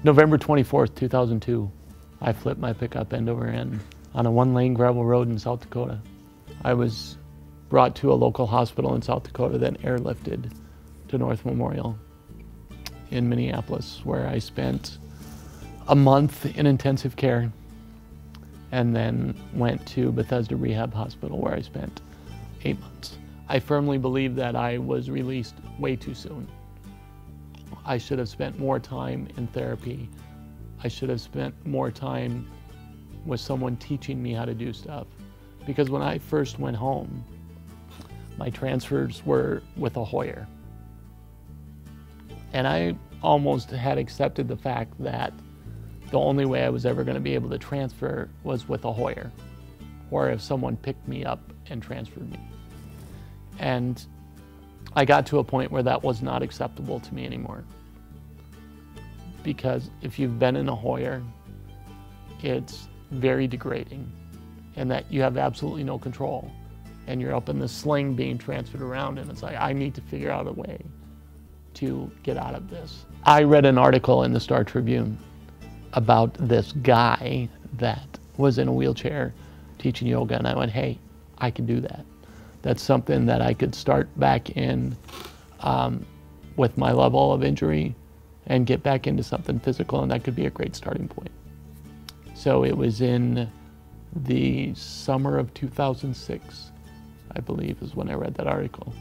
November 24th, 2002, I flipped my pickup end over end on a one-lane gravel road in South Dakota. I was brought to a local hospital in South Dakota, then airlifted to North Memorial in Minneapolis, where I spent a month in intensive care, and then went to Bethesda Rehab Hospital, where I spent 8 months. I firmly believe that I was released way too soon. I should have spent more time in therapy. I should have spent more time with someone teaching me how to do stuff. Because when I first went home, my transfers were with a Hoyer. And I almost had accepted the fact that the only way I was ever going to be able to transfer was with a Hoyer, or if someone picked me up and transferred me. And I got to a point where that was not acceptable to me anymore. Because if you've been in a Hoyer, it's very degrading, and that you have absolutely no control. And you're up in the sling being transferred around, and it's like, I need to figure out a way to get out of this. I read an article in the Star Tribune about this guy that was in a wheelchair teaching yoga, and I went, hey, I can do that. That's something that I could start back in with my level of injury and get back into something physical, and that could be a great starting point. So it was in the summer of 2006, I believe, is when I read that article,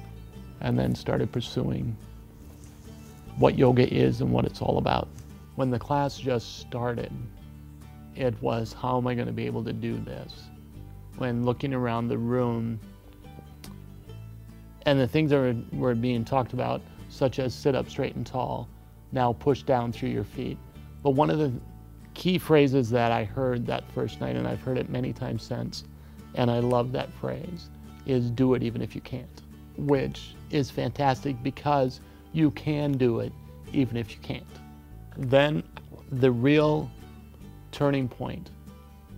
and then started pursuing what yoga is and what it's all about. When the class just started, it was, how am I going to be able to do this? When looking around the room, and the things that were being talked about, such as sit up straight and tall, now push down through your feet. But one of the key phrases that I heard that first night, and I've heard it many times since, and I love that phrase, is do it even if you can't, which is fantastic because you can do it even if you can't. Then the real turning point,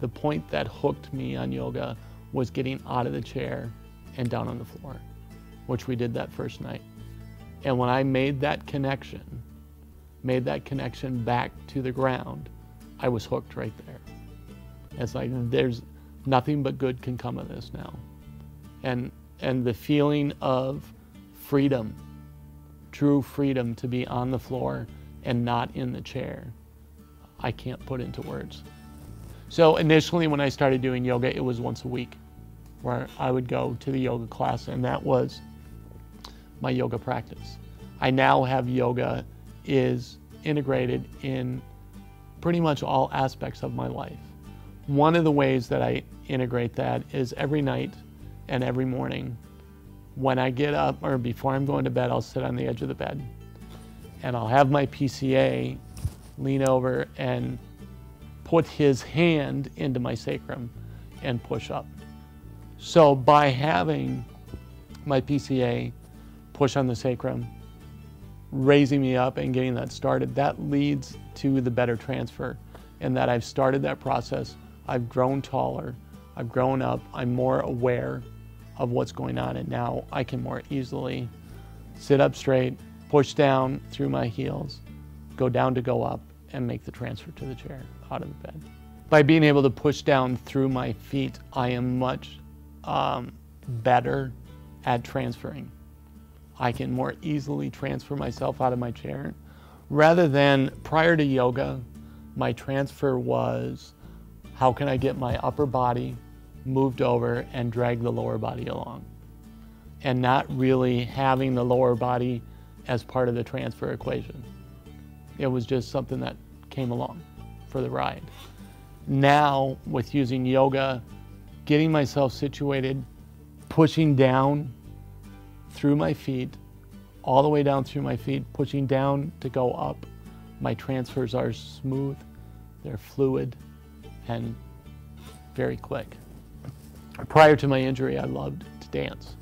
the point that hooked me on yoga, was getting out of the chair and down on the floor, which we did that first night. And when I made that connection back to the ground, I was hooked right there. It's like, there's nothing but good can come of this now. And the feeling of freedom, true freedom to be on the floor and not in the chair, I can't put into words. So initially when I started doing yoga, it was once a week where I would go to the yoga class, and that was my yoga practice. I now have yoga is integrated in pretty much all aspects of my life. One of the ways that I integrate that is every night and every morning when I get up, or before I'm going to bed, I'll sit on the edge of the bed and I'll have my PCA lean over and put his hand into my sacrum and push up. So by having my PCA push on the sacrum, raising me up and getting that started, that leads to the better transfer, and that I've started that process. I've grown taller, I've grown up, I'm more aware of what's going on, and now I can more easily sit up straight, push down through my heels, go down to go up, and make the transfer to the chair out of the bed. By being able to push down through my feet, I am much better at transferring. I can more easily transfer myself out of my chair. Rather than, prior to yoga, my transfer was, how can I get my upper body moved over and drag the lower body along? And not really having the lower body as part of the transfer equation. It was just something that came along for the ride. Now, with using yoga, getting myself situated, pushing down through my feet, all the way down through my feet, pushing down to go up, my transfers are smooth, they're fluid, and very quick. Prior to my injury, I loved to dance,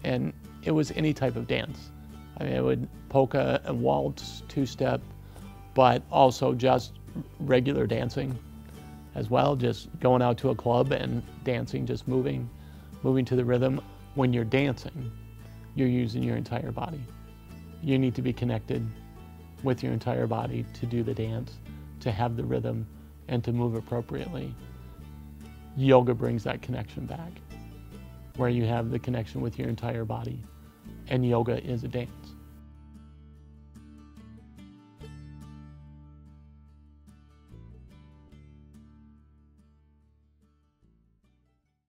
and it was any type of dance. I mean, I would polka and waltz, two-step, but also just regular dancing as well, just going out to a club and dancing, just moving to the rhythm. When you're dancing, you're using your entire body. You need to be connected with your entire body to do the dance, to have the rhythm and to move appropriately. Yoga brings that connection back, where you have the connection with your entire body, and yoga is a dance.